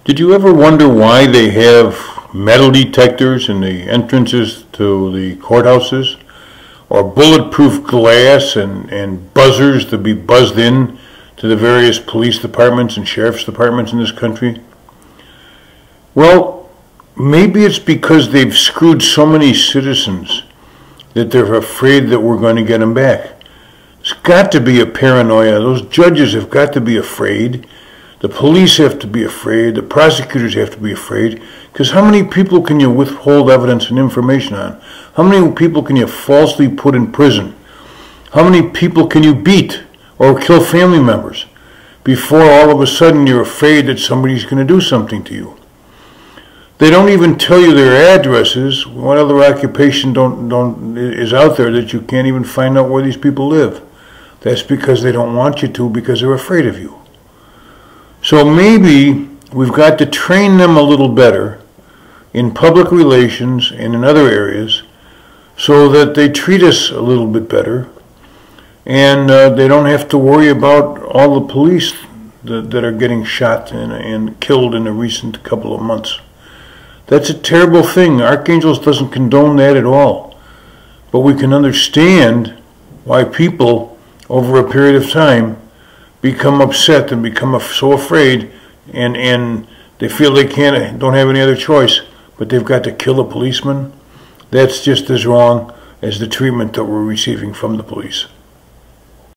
Did you ever wonder why they have metal detectors in the entrances to the courthouses? Or bulletproof glass and buzzers to be buzzed in to the various police departments and sheriff's departments in this country? Well, maybe it's because they've screwed so many citizens that they're afraid that we're going to get them back. There's got to be a paranoia. Those judges have got to be afraid. The police have to be afraid. The prosecutors have to be afraid. Because how many people can you withhold evidence and information on? How many people can you falsely put in prison? How many people can you beat or kill family members before all of a sudden you're afraid that somebody's going to do something to you? They don't even tell you their addresses. What other occupation is out there that you can't even find out where these people live? That's because they don't want you to, because they're afraid of you. So maybe we've got to train them a little better in public relations and in other areas so that they treat us a little bit better and they don't have to worry about all the police that are getting shot and killed in the recent couple of months. That's a terrible thing. Archangels doesn't condone that at all. But we can understand why people over a period of time become upset and become so afraid and they feel they don't have any other choice, but they've got to kill a policeman. That's just as wrong as the treatment that we're receiving from the police.